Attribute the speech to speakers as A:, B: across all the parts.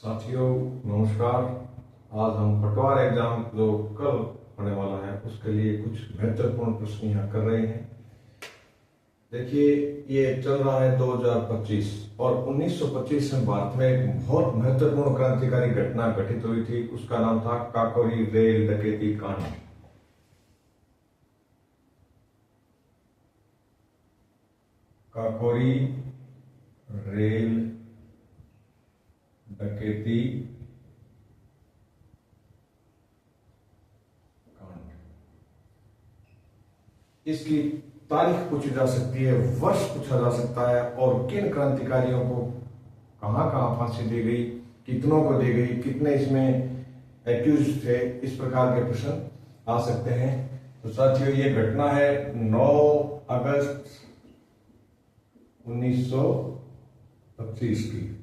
A: साथियों नमस्कार। आज हम पटवार एग्जाम जो कल होने वाला है उसके लिए कुछ महत्वपूर्ण प्रश्न यहाँ कर रहे हैं। देखिए, ये चल रहा है 2025 और 1925 में भारत में एक बहुत महत्वपूर्ण क्रांतिकारी घटना घटित हुई थी। उसका नाम था काकोरी रेल डकैती कांड। काकोरी रेल डकैती कांड। इसकी तारीख पूछी जा सकती है, वर्ष पूछा जा सकता है और किन क्रांतिकारियों को कहां कहां फांसी दी गई, कितनों को दी गई, कितने इसमें एक्यूज थे, इस प्रकार के प्रश्न आ सकते हैं। तो साथियों, ये घटना है 9 अगस्त 1925 की।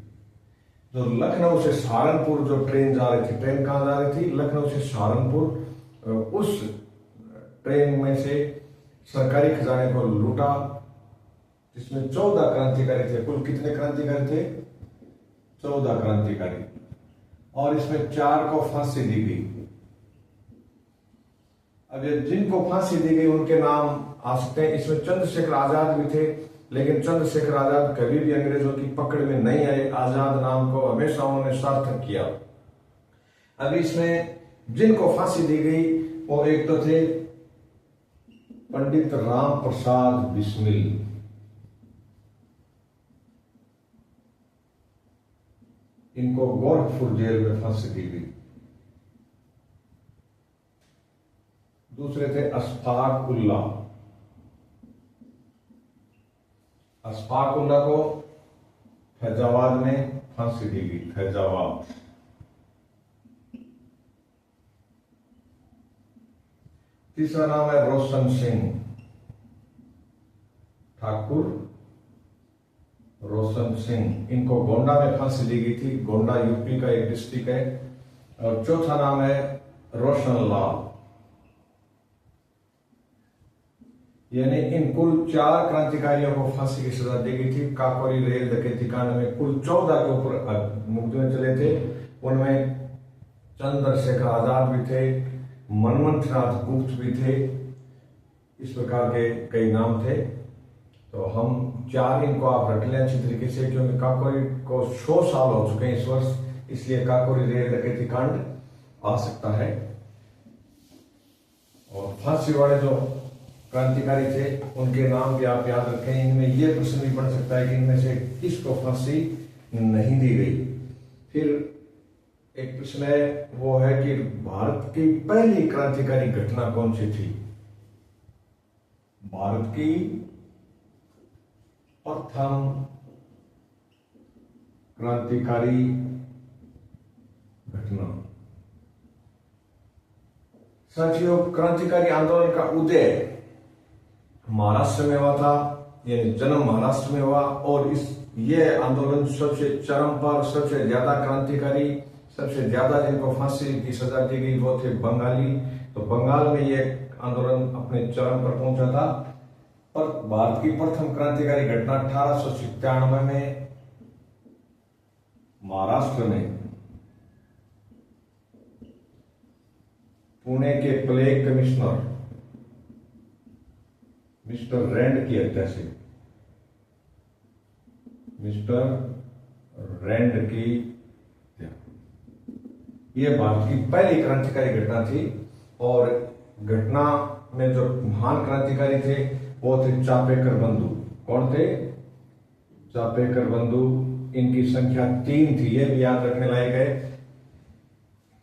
A: जो लखनऊ से सहारनपुर जो ट्रेन जा रही थी, ट्रेन कहां जा रही थी? लखनऊ से सहारनपुर। उस ट्रेन में से सरकारी खजाने को लूटा, जिसमें 14 क्रांतिकारी थे। कुल कितने क्रांतिकारी थे? 14 क्रांतिकारी। और इसमें 4 को फांसी दी गई। अब ये जिनको फांसी दी गई उनके नाम आ सकते हैं। इसमें चंद्रशेखर आजाद भी थे, लेकिन चंद्रशेखर आजाद कभी भी अंग्रेजों की पकड़ में नहीं आए। आजाद नाम को हमेशा उन्होंने सार्थक किया। अब इसमें जिनको फांसी दी गई वो एक तो थे पंडित राम प्रसाद बिस्मिल। इनको गोरखपुर जेल में फांसी दी गई। दूसरे थे अशफाक उल्ला। अशफाक उल्ला को फैजाबाद में फांसी दी गई। फैजाबाद। तीसरा नाम है रोशन सिंह ठाकुर। रोशन सिंह, इनको गोंडा में फांसी दी गई थी। गोंडा यूपी का एक डिस्ट्रिक्ट है। और चौथा नाम है रोशन लाल। यानी इन कुल 4 क्रांतिकारियों को फांसी की सजा दी गई थी। काकोरी रेल डकैती कांड में कुल 14 के ऊपर मुकदमे चले थे। उनमें चंद्रशेखर आजाद भी थे, मनमथनाथ गुप्त भी थे, इस प्रकार के कई नाम थे। तो हम 4 इनको आप रख लें अच्छी तरीके से, क्योंकि काकोरी को 100 साल हो चुके हैं इस वर्ष, इसलिए काकोरी रेल डकैती कांड आ सकता है। और फांसी वाले जो क्रांतिकारी थे उनके नाम भी आप याद रखें। इनमें यह प्रश्न भी बन सकता है कि इनमें से किसको फांसी नहीं दी गई। फिर एक प्रश्न है, वो है कि भारत की पहली क्रांतिकारी घटना कौन सी थी? भारत की प्रथम क्रांतिकारी घटना। साथियों, क्रांतिकारी आंदोलन का उदय महाराष्ट्र में हुआ था, यानी जन्म महाराष्ट्र में हुआ। और ये आंदोलन सबसे चरम पर, सबसे ज्यादा क्रांतिकारी, सबसे ज्यादा जिनको फांसी की सजा दी गई वो थे बंगाली। तो बंगाल में ये आंदोलन अपने चरम पर पहुंचा था। पर भारत की प्रथम क्रांतिकारी घटना 1897 में महाराष्ट्र में पुणे के प्लेग कमिश्नर मिस्टर रैंड की हत्या से। मिस्टर रैंड की हत्या, यह भारत की पहली क्रांतिकारी घटना थी। और घटना में जो महान क्रांतिकारी थे वो थे चापेकर बंधु। कौन थे? चापेकर बंधु। इनकी संख्या 3 थी, यह भी याद रखने लायक है।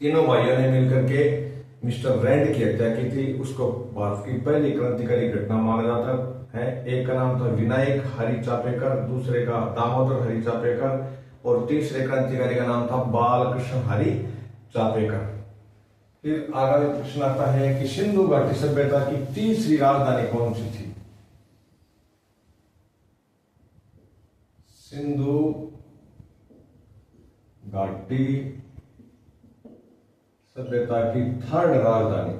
A: तीनों भाइयों ने मिलकर के मिस्टर रैंड की हत्या की थी। उसको भारत की पहली क्रांतिकारी घटना माना जाता है। एक का नाम था विनायक हरि चापेकर, दूसरे का दामोदर हरि चापेकर और तीसरे क्रांतिकारी का नाम था बालकृष्ण हरि चापेकर। फिर आगामी प्रश्न आता है कि सिंधु घाटी सभ्यता की तीसरी राजधानी कौन सी थी? सिंधु घाटी सभ्यता की 3rd राजधानी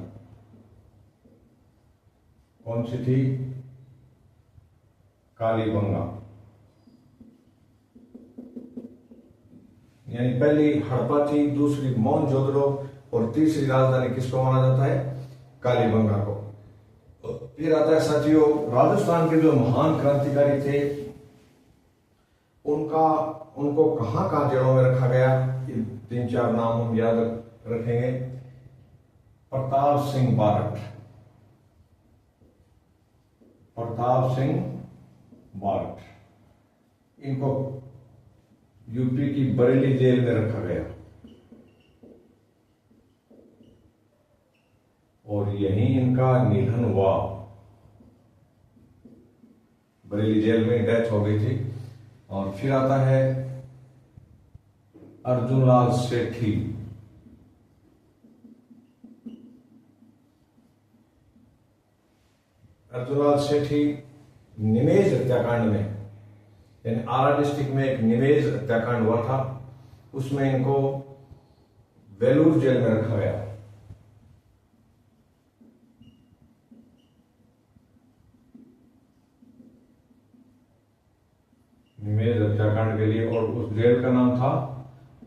A: कौन सी थी? कालीबंगा। यानी पहली हड़प्पा थी, दूसरी मोहनजोदड़ो और तीसरी राजधानी किसको माना जाता है? कालीबंगा को। फिर आता है साथियों, राजस्थान के जो महान क्रांतिकारी थे उनको कहां कहां जेलों में रखा गया, ये 3-4 नाम हम याद रखेंगे। प्रताप सिंह बारठ, प्रताप सिंह बारठ, इनको यूपी की बरेली जेल में रखा गया और यहीं इनका निधन हुआ। बरेली जेल में डेथ हो गई थी। और फिर आता है अर्जुन लाल सेठी। अर्जुन लाल सेठी निमेज हत्याकांड में, यानी आरा डिस्ट्रिक्ट में एक निमेज हत्याकांड हुआ था, उसमें इनको वेलूर जेल में रखा गया। निमेज हत्याकांड के लिए, और उस जेल का नाम था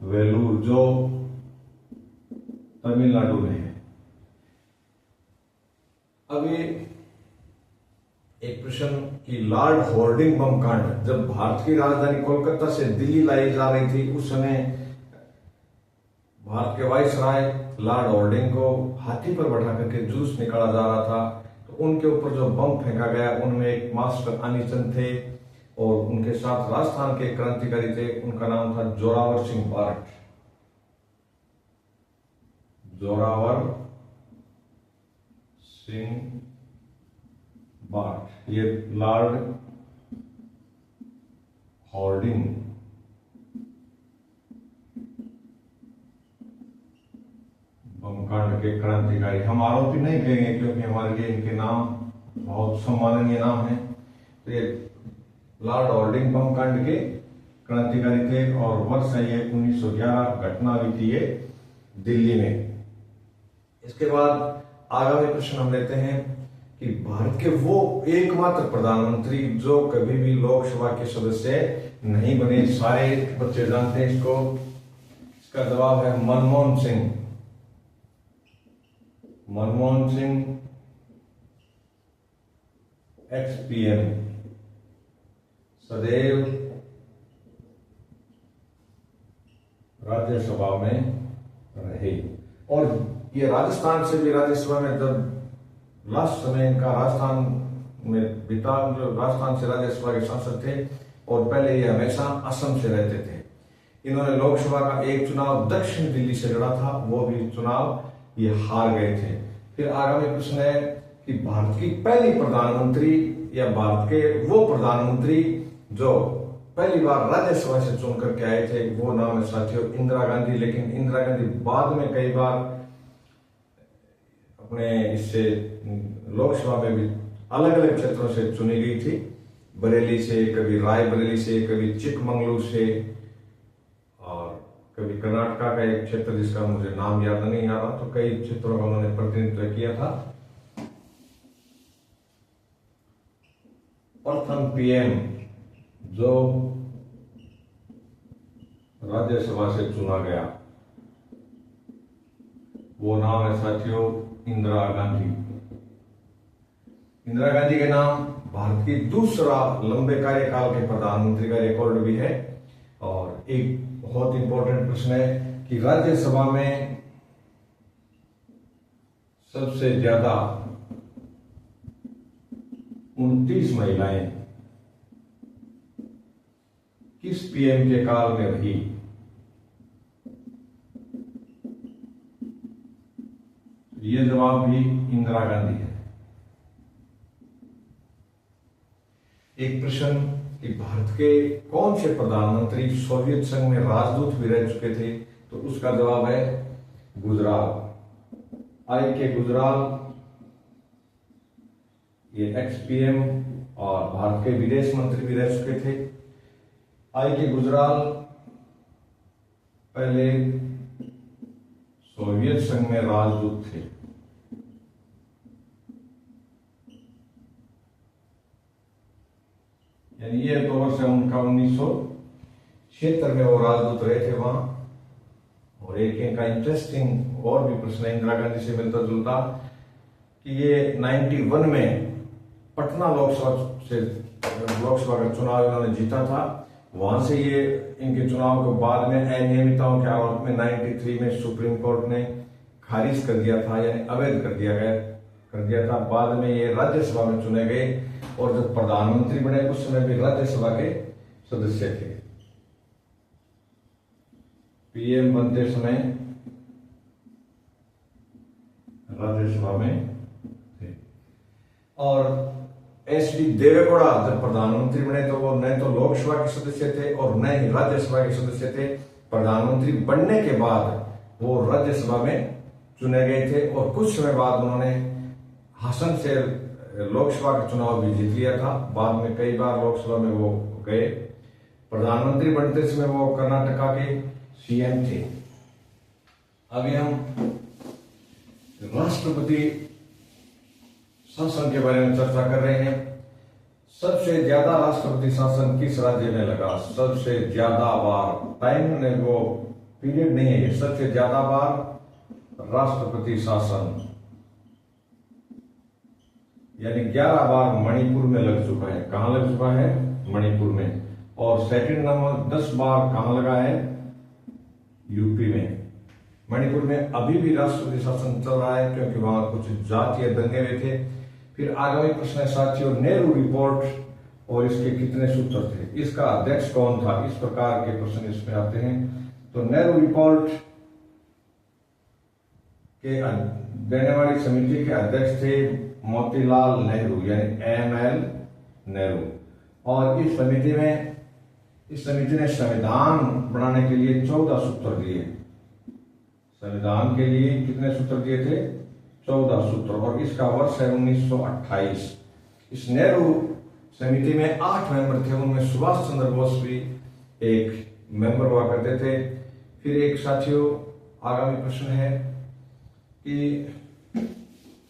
A: वेलूर, जो तमिलनाडु में है। अभी एक प्रश्न कि लॉर्ड हॉर्डिंग बम कांड, जब भारत की राजधानी कोलकाता से दिल्ली लाई जा रही थी, उस समय भारत के वाइसराय लॉर्ड हॉर्डिंग को हाथी पर बैठा करके जुलूस निकाला जा रहा था, तो उनके ऊपर जो बम फेंका गया, उनमें एक मास्टर अनीचंद थे और उनके साथ राजस्थान के क्रांतिकारी थे, उनका नाम था जोरावर सिंह बारठ। जोरावर सिंह बारठ, ये लॉर्ड हॉर्डिंग बमकांड के क्रांतिकारी। हम आरोपी नहीं कहेंगे क्योंकि हमारे लिए इनके नाम बहुत सम्माननीय नाम है। तो ये लॉर्ड हॉर्डिंग बमकांड के क्रांतिकारी थे और वर्ष है ये 1911, घटना हुई थी ये दिल्ली में। इसके बाद आगामी प्रश्न हम लेते हैं कि भारत के वो एकमात्र प्रधानमंत्री जो कभी भी लोकसभा के सदस्य नहीं बने, सारे बच्चे जानते हैं इसको। इसका जवाब है मनमोहन सिंह। मनमोहन सिंह एक्स-पीएम, सदैव राज्यसभा में रहे। और ये राजस्थान से भी राज्यसभा में जब लास्ट समय इनका राजस्थान में बीता, जो राजस्थान से राज्यसभा के सांसद थे, और पहले ये हमेशा असम से रहते थे। इन्होंने लोकसभा का एक चुनाव दक्षिण दिल्ली से लड़ा था, वो भी चुनाव ये हार गए थे। फिर आगामी प्रश्न है कि भारत की पहली प्रधानमंत्री या भारत के वो प्रधानमंत्री जो पहली बार राज्यसभा से चुन करके आए थे, वो नाम है साथियों इंदिरा गांधी। लेकिन इंदिरा गांधी बाद में कई बार अपने इससे लोकसभा में भी अलग अलग क्षेत्रों से चुनी गई थी। बरेली से, कभी रायबरेली से, कभी चिकमंगलुरु से, और कभी कर्नाटका का एक क्षेत्र जिसका मुझे नाम याद नहीं आ रहा, तो कई क्षेत्रों का उन्होंने प्रतिनिधित्व किया था। प्रथम पीएम जो राज्यसभा से चुना गया, वो नाम है साथियों इंदिरा गांधी। इंदिरा गांधी के नाम भारत की दूसरा लंबे कार्यकाल के प्रधानमंत्री का रिकॉर्ड भी है। और एक बहुत इंपॉर्टेंट प्रश्न है कि राज्यसभा में सबसे ज्यादा 29 महिलाएं किस पीएम के काल में रही? ये जवाब भी इंदिरा गांधी है। एक प्रश्न कि भारत के कौन से प्रधानमंत्री सोवियत संघ में राजदूत भी रह चुके थे, तो उसका जवाब है गुजराल। आई के गुजराल, ये एक्स-पीएम और भारत के विदेश मंत्री भी रह चुके थे। आई के गुजराल पहले सोवियत संघ में राजदूत थे। यानी ये 2 वर्ष है उनका, 1976 में वो राजदूत रहे थे वहां। और एक इनका इंटरेस्टिंग और भी प्रश्न है इंदिरा गांधी से मिलता जुलता कि ये 91 में पटना लोकसभा का चुनाव इन्होंने जीता था। वहां से ये इनके चुनाव को बाद में अनियमितताओं के आरोप में 93 में सुप्रीम कोर्ट ने खारिज कर दिया था, यानी अवैध कर दिया था। बाद में ये राज्यसभा में चुने गए और जब प्रधानमंत्री बने उस समय भी राज्यसभा के सदस्य थे। पीएम बनते समय राज्यसभा में थे। और एस.डी. देवेगौड़ा जब प्रधानमंत्री बने तो वो न तो लोकसभा के सदस्य थे और न ही राज्यसभा के सदस्य थे। प्रधानमंत्री बनने के बाद वो राज्यसभा में चुने गए थे और कुछ समय बाद उन्होंने हासन से लोकसभा का चुनाव भी जीत लिया था। बाद में कई बार लोकसभा में वो गए। प्रधानमंत्री बनते समय वो कर्नाटका के सीएम थे। अभी हम राष्ट्रपति शासन के बारे में चर्चा कर रहे हैं। सबसे ज्यादा राष्ट्रपति शासन किस राज्य में लगा? सबसे ज्यादा बार, टाइम ने वो पीरियड नहीं है, सबसे ज्यादा बार राष्ट्रपति शासन यानी 11 बार मणिपुर में लग चुका है। कहां लग चुका है? मणिपुर में। और सेकंड नंबर 10 बार कहां लगा है? यूपी में। मणिपुर में अभी भी राष्ट्रपति शासन चल रहा है क्योंकि वहां कुछ जातीय दंगे हुए थे। फिर आगामी प्रश्न है साथियों, नेहरू रिपोर्ट और इसके कितने सूत्र थे? इसका अध्यक्ष कौन था? इस प्रकार के प्रश्न इसमें आते हैं। तो नेहरू रिपोर्ट के देने वाली समिति के अध्यक्ष थे मोतीलाल नेहरू यानी M.L. नेहरू। और इस समिति ने संविधान बनाने के लिए 14 सूत्र दिए। संविधान के लिए कितने सूत्र दिए थे? 14 सूत्र। और इसका वर्ष है 1928। इस नेहरू समिति में 8 मेंबर थे, उनमें सुभाष चंद्र बोस भी एक मेंबर हुआ करते थे। फिर एक साथियों आगामी प्रश्न है कि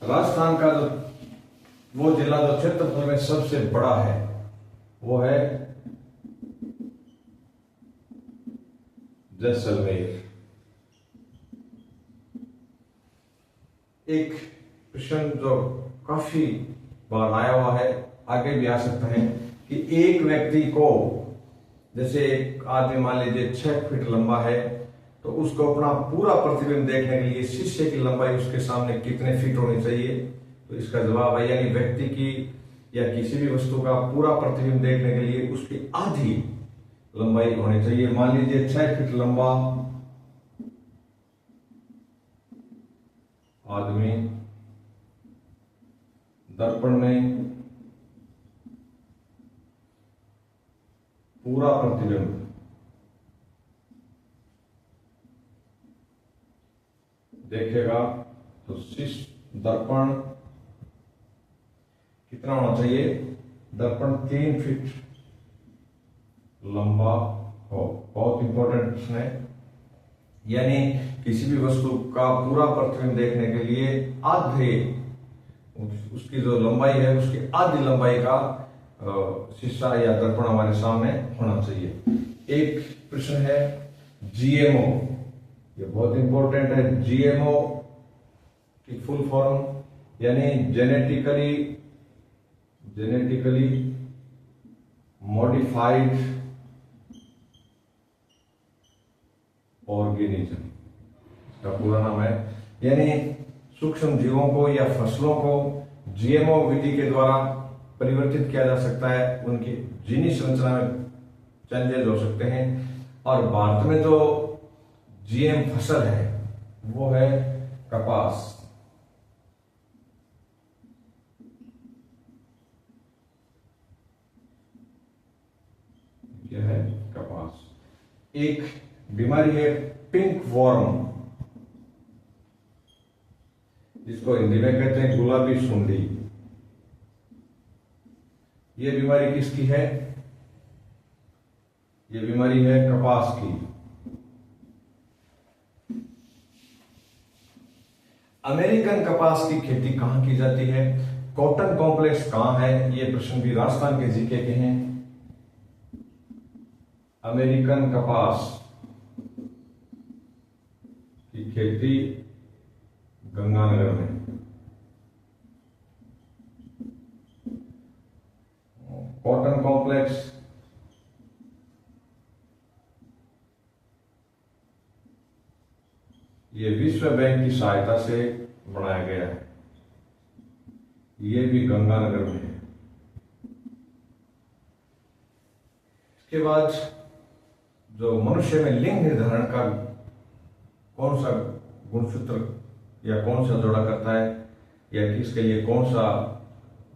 A: राजस्थान का जो वो जिला जो क्षेत्रफल में सबसे बड़ा है वो है जैसलमेर। एक प्रश्न जो काफी बार आया हुआ है, आगे भी आ सकता है कि एक व्यक्ति को, जैसे एक आदमी मान लीजिए 6 फीट लंबा है, तो उसको अपना पूरा प्रतिबिंब देखने के लिए शीशे की लंबाई उसके सामने कितने फीट होनी चाहिए? तो इसका जवाब है यानी व्यक्ति की या किसी भी वस्तु का पूरा प्रतिबिंब देखने के लिए उसकी आधी लंबाई होनी चाहिए। मान लीजिए 6 फीट लंबा आदमी दर्पण में पूरा प्रतिबिंब देखेगा तो दर्पण कितना होना चाहिए? दर्पण 3 फीट लंबा हो। बहुत इंपॉर्टेंट प्रश्न है। यानी किसी भी वस्तु का पूरा प्रतिबिंब देखने के लिए आधे उसकी जो लंबाई है उसकी आधी लंबाई का शीशा या दर्पण हमारे सामने होना चाहिए। एक प्रश्न है जीएमओ, ये बहुत इंपॉर्टेंट है। जीएमओ की फुल फॉर्म यानी जेनेटिकली मॉडिफाइड ऑर्गेनिज्म, इसका पूरा नाम है। यानी सूक्ष्म जीवों को या फसलों को जीएमओ विधि के द्वारा परिवर्तित किया जा सकता है, उनकी जीनी संरचना में चेंजेस हो सकते हैं। और भारत में जो जीएम फसल है वो है कपास। यह है कपास। एक बीमारी है पिंक वॉर्म, जिसको हिंदी में कहते हैं गुलाबी सुंडी। यह बीमारी किसकी है? यह बीमारी है कपास की। अमेरिकन कपास की खेती कहां की जाती है? कॉटन कॉम्प्लेक्स कहां है? यह प्रश्न भी राजस्थान के जीके के हैं। अमेरिकन कपास खेती गंगानगर में। कॉटन कॉम्प्लेक्स ये विश्व बैंक की सहायता से बनाया गया है, ये भी गंगानगर में है। इसके बाद जो मनुष्य में लिंग निर्धारण का कौन सा गुणसूत्र या कौन सा जोड़ा करता है या किसके लिए कौन सा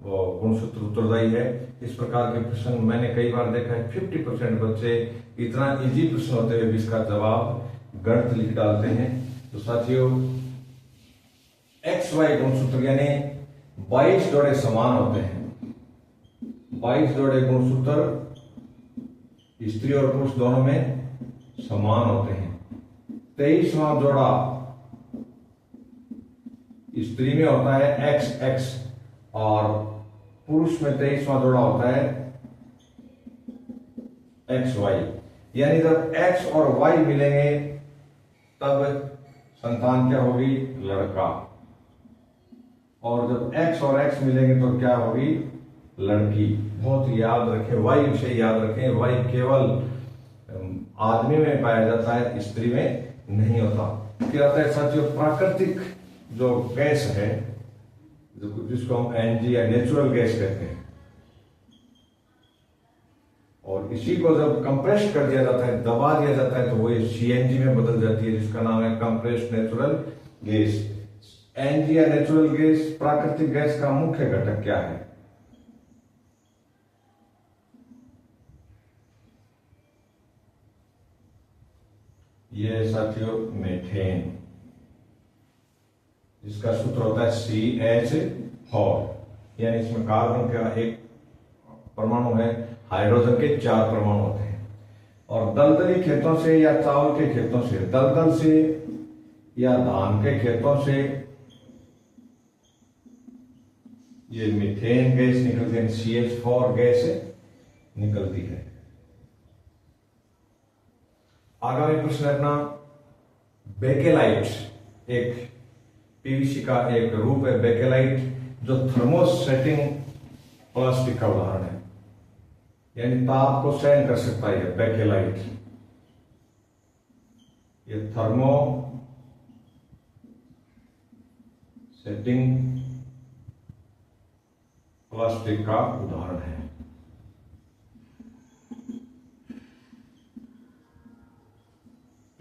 A: वो गुणसूत्र उत्तरदायी है, इस प्रकार के प्रश्न मैंने कई बार देखा है। 50% बच्चे इतना इजी प्रश्न होते हुए भी इसका जवाब गणित लिख डालते हैं। तो साथियों, XY गुणसूत्र यानी 22 जोड़े समान होते हैं। 22 जोड़े गुणसूत्र स्त्री और पुरुष दोनों में समान होते हैं। 23वां जोड़ा स्त्री में होता है XX और पुरुष में 23वां जोड़ा होता है XY। यानी जब X और Y मिलेंगे तब संतान क्या होगी? लड़का। और जब X और X मिलेंगे तो क्या होगी? लड़की। बहुत याद रखें, Y विषय याद रखें। Y केवल आदमी में पाया जाता है, स्त्री में नहीं होता। क्या होता है साथियों? प्राकृतिक जो गैस है जिसको हम NG या नेचुरल गैस कहते हैं, और इसी को जब कंप्रेस कर दिया जाता है, दबा दिया जाता है, तो वो CNG में बदल जाती है, जिसका नाम है कंप्रेस्ड नेचुरल गैस। NG या नेचुरल गैस, प्राकृतिक गैस का मुख्य घटक क्या है? ये साथियों मीथेन, जिसका सूत्र होता है CH4। यानी इसमें कार्बन का एक परमाणु है, हाइड्रोजन के 4 परमाणु होते हैं। और दलदली खेतों से या चावल के खेतों से, दलदल से या धान के खेतों से ये मीथेन गैस निकलती है, CH4 गैस निकलती है। आगामी प्रश्न है अपना बेकेलाइट। एक पीवीसी का एक रूप है बेकेलाइट, जो थर्मोसेटिंग प्लास्टिक का उदाहरण है, यानी ताप को सहन कर सकता है बेकेलाइट। ये थर्मो सेटिंग प्लास्टिक का उदाहरण है।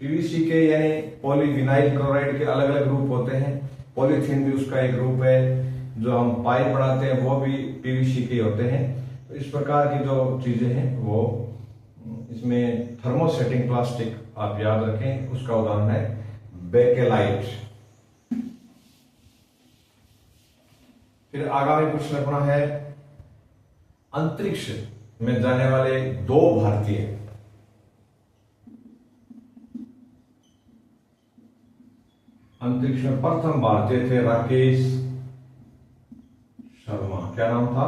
A: पीवीसी के यानी पॉलीविनाइल क्लोराइड के अलग अलग रूप होते हैं। पॉलीथीन भी उसका एक रूप है। जो हम पाइप बनाते हैं वो भी पीवीसी के होते हैं। तो इस प्रकार की जो चीजें हैं वो इसमें थर्मोसेटिंग प्लास्टिक आप याद रखें, उसका उदाहरण है बेकेलाइट। फिर आगामी प्रश्न अपना है अंतरिक्ष में जाने वाले 2 भारतीय। अंतरिक्ष में प्रथम भारतीय थे राकेश शर्मा। क्या नाम था?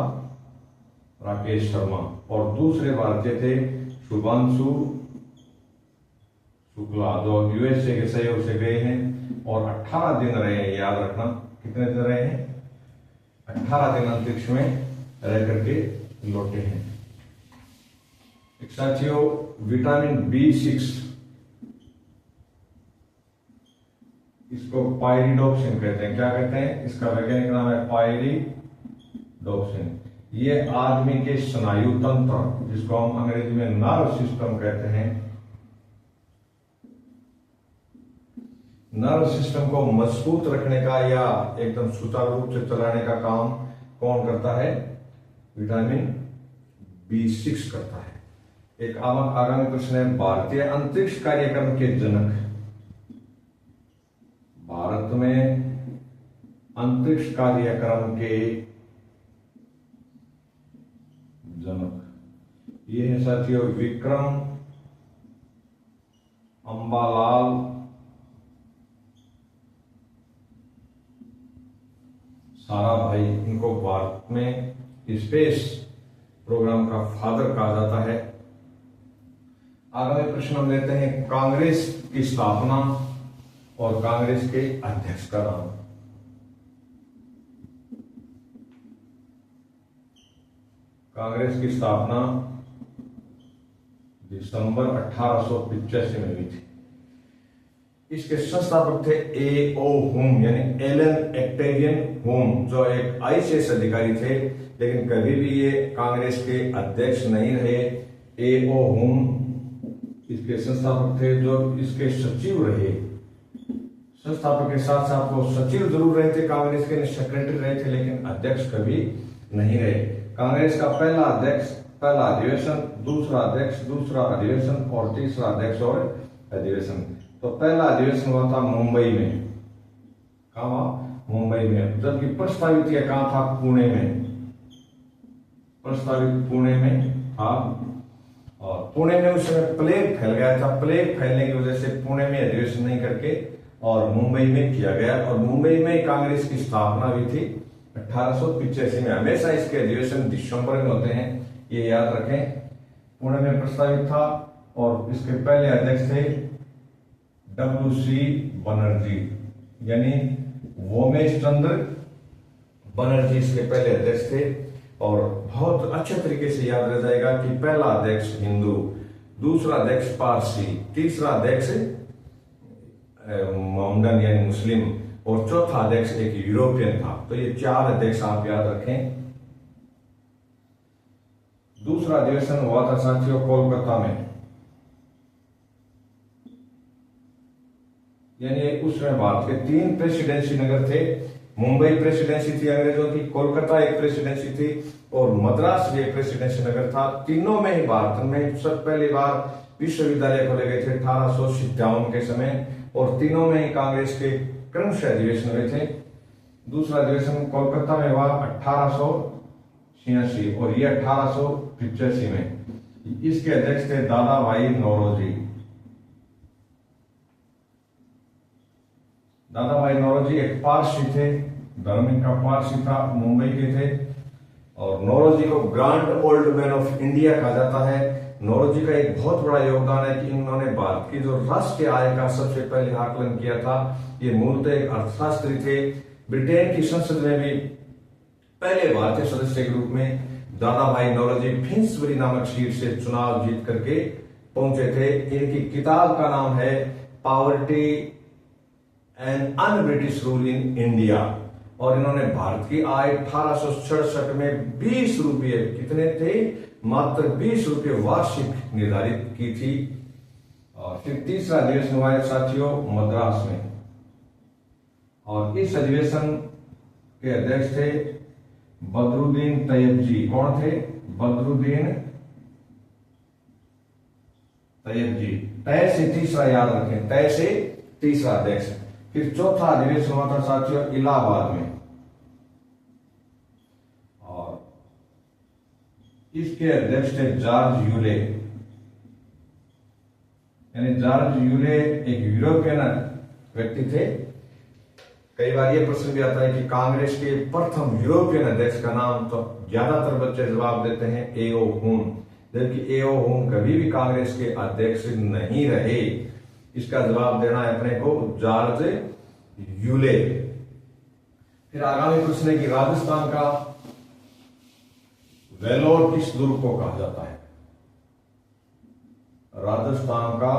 A: राकेश शर्मा। और दूसरे भारतीय थे शुभांशु शुक्ला, जो USA के सहयोग से गए हैं और 18 दिन रहे हैं। याद रखना, कितने दिन रहे हैं? 18 दिन अंतरिक्ष में रह करके लौटे हैं। एक साथियों, विटामिन B6, इसको पायरिडोक्सिन कहते हैं। क्या कहते हैं? इसका वैज्ञानिक नाम है पायरिडोक्सिन। ये आदमी के स्नायु तंत्र, जिसको हम अंग्रेजी में नर्व सिस्टम कहते हैं, नर्व सिस्टम को मजबूत रखने का या एकदम सुचारू रूप से चलाने का काम कौन करता है? विटामिन B6 करता है। एक आगामी प्रश्न है भारतीय अंतरिक्ष कार्यक्रम के जनक। भारत में अंतरिक्ष कार्यक्रम के जनक ये है साथियों विक्रम अंबालाल साराभाई। इनको भारत में स्पेस प्रोग्राम का फादर कहा जाता है। आगामी प्रश्न हम लेते हैं कांग्रेस की स्थापना और कांग्रेस के अध्यक्ष का नाम। कांग्रेस की स्थापना दिसंबर 1885 में हुई थी। इसके संस्थापक थे ए.ओ. हुम यानी एलन एक्टेवियन हुम, जो एक आईसीएस अधिकारी थे, लेकिन कभी भी ये कांग्रेस के अध्यक्ष नहीं रहे। ए.ओ. हुम इसके संस्थापक थे, जो इसके सचिव रहे। संस्थापक के साथ साथ वो सचिव जरूर रहे थे, कांग्रेस के सेक्रेटरी रहे थे, लेकिन अध्यक्ष कभी नहीं रहे। कांग्रेस का पहला अध्यक्ष, पहला अधिवेशन, दूसरा अध्यक्ष, दूसरा अधिवेशन और तीसरा अध्यक्ष और अधिवेशन। तो पहला अधिवेशन हुआ था मुंबई में। कहाँ? मुंबई में। जबकि प्रस्तावित यह कहाँ था? पुणे में। प्रस्तावित पुणे में था, और पुणे में उस समय प्लेग फैल गया था। प्लेग फैलने की वजह से पुणे में अधिवेशन नहीं करके और मुंबई में किया गया, और मुंबई में कांग्रेस की स्थापना हुई थी 1885 में। हमेशा इसके अधिवेशन दिसंबर में होते हैं, ये याद रखें। पुणे में प्रस्तावित था, और इसके पहले अध्यक्ष थे डब्ल्यू.सी. बनर्जी यानी वोमेश चंद्र बनर्जी इसके पहले अध्यक्ष थे। और बहुत अच्छे तरीके से याद रह जाएगा कि पहला अध्यक्ष हिंदू, दूसरा अध्यक्ष पारसी, तीसरा अध्यक्ष मोहम्मदन यानी मुस्लिम, और चौथा अध्यक्ष एक यूरोपियन था। तो ये 4 अध्यक्ष आप याद रखें। दूसरा अधिवेशन हुआ था साथियों कोलकाता में, यानी उस समय भारत के 3 प्रेसिडेंसी नगर थे। मुंबई प्रेसिडेंसी थी अंग्रेजों की, कोलकाता एक प्रेसिडेंसी थी, और मद्रास भी एक प्रेसिडेंसी नगर था। तीनों में ही भारत में सब पहली बार विश्वविद्यालय खोले गए थे 1857 के समय, और तीनों में ही कांग्रेस के क्रमशः अधिवेशन हुए थे। दूसरा अधिवेशन कोलकाता में हुआ 1886 और ये 1885 में। इसके अध्यक्ष थे दादा भाई नौरोजी। दादा भाई नौरोजी एक पारसी थे, धर्म इनका पारसी था, मुंबई के थे, और नौरोजी को grand old man of India कहा जाता है। नौरोजी का एक बहुत बड़ा योगदान है कि इन्होंने भारत की जो राष्ट्रीय आय का सबसे पहले आकलन किया था। ये मूलतः एक अर्थशास्त्री थे। ब्रिटेन की संसद में भी पहले भारतीय सदस्य के रूप में दादा भाई नौरोजी फिंसबरी नामक सीट से चुनाव जीत करके पहुंचे थे। इनकी किताब का नाम है poverty and un British rule in India, और इन्होंने भारत की आय 1867 में 20 रुपये, कितने थे? मात्र 20 रुपये वार्षिक निर्धारित की थी। और फिर तीसरा अधिवेशन हुआ है साथियों मद्रास में, और इस अधिवेशन के अध्यक्ष थे बदरुद्दीन तैयब जी। कौन थे? बदरुद्दीन तैयब जी। तय से तीसरा याद रखें, तय से तीसरा अध्यक्ष। फिर चौथा अधिवेशन हुआ था साथियों इलाहाबाद में, और इसके अध्यक्ष थे जॉर्ज यूले, यानी जॉर्ज यूले एक यूरोपियन व्यक्ति थे। कई बार ये प्रश्न भी आता है कि कांग्रेस के प्रथम यूरोपियन अध्यक्ष का नाम, तो ज्यादातर बच्चे जवाब देते हैं ए.ओ. हुम, जबकि ए.ओ. हुम कभी भी कांग्रेस के अध्यक्ष नहीं रहे। इसका जवाब देना है अपने को जॉर्ज यूले। फिर आगामी प्रश्न है कि राजस्थान का वेलोर किस दुर्ग को कहा जाता है? राजस्थान का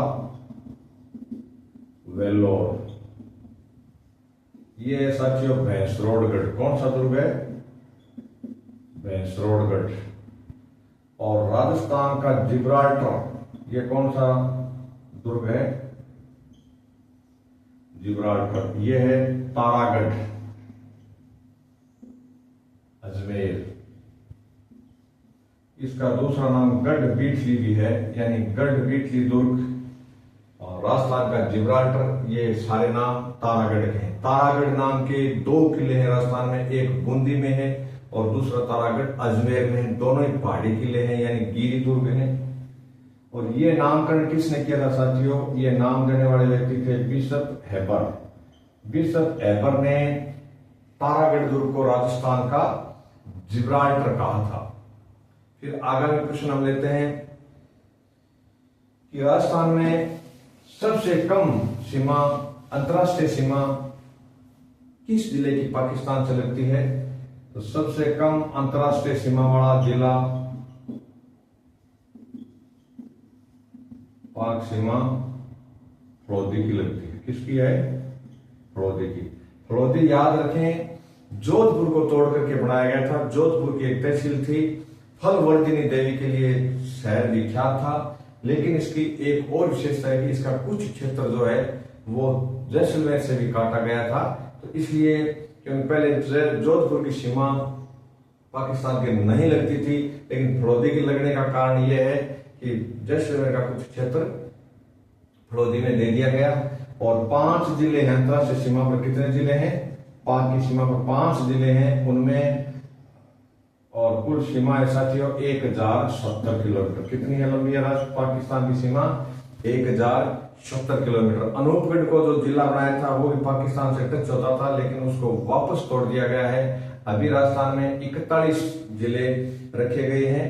A: वेलोर, ये है साथियों भैंसरोडगढ़। कौन सा दुर्ग है? भैंसरोडगढ़। और राजस्थान का जिब्राल्टर, ये कौन सा दुर्ग है? जिब्राल्टर। ये है तारागढ़, अजमेर। इसका दूसरा नाम गढ़ बीटली भी है, यानी गढ़ बीटली दुर्ग। और राजस्थान का जिब्राल्टर, ये सारे नाम तारागढ़ के हैं। तारागढ़ नाम के 2 किले हैं राजस्थान में, एक बूंदी में है और दूसरा तारागढ़ अजमेर में है। दोनों ही पहाड़ी किले हैं, यानी गिरी दुर्ग हैं। और ये नामकरण किसने किया था साथियों? ये नाम देने वाले व्यक्ति थे बिशप हेबर। बिशप हेबर ने तारागढ़ दुर्ग को राजस्थान का जिब्राल्टर कहा था। फिर आगामी प्रश्न हम लेते हैं कि राजस्थान में सबसे कम सीमा अंतर्राष्ट्रीय सीमा किस जिले की पाकिस्तान से लगती है? तो सबसे कम अंतर्राष्ट्रीय सीमा वाला जिला पाक सीमा फलौदी की लगती है। किसकी है? फलौदी की। फलौदी याद रखें, जोधपुर को तोड़ करके बनाया गया था। जोधपुर की एक तहसील थी। फलवर्धिनी देवी के लिए शहर विख्यात था, लेकिन इसकी एक और विशेषता है कि इसका कुछ क्षेत्र जो है वो जैसलमेर से भी काटा गया था। तो इसलिए क्योंकि पहले जोधपुर की सीमा पाकिस्तान की नहीं लगती थी, लेकिन फलौदी की लगने का कारण यह है कि जैसलमेर का कुछ क्षेत्र फलौदी में दे दिया गया। और 5 जिले हैं अंतर्राष्ट्रीय सीमा पर। कितने जिले हैं? पाक की सीमा पर 5 जिले हैं, उनमें और कुल सीमा है साथियों 1070 किलोमीटर। कितनी है लंबी है पाकिस्तान की सीमा? 1070 किलोमीटर। अनूपगढ़ को जो जिला बनाया था वो भी पाकिस्तान से टच होता था, लेकिन उसको वापस तोड़ दिया गया है। अभी राजस्थान में 41 जिले रखे गए हैं।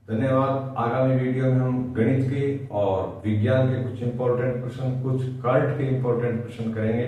A: धन्यवाद। आगामी वीडियो में हम गणित के और विज्ञान के कुछ इंपॉर्टेंट क्वेश्चन, कुछ कर्ट के इंपॉर्टेंट क्वेश्चन करेंगे।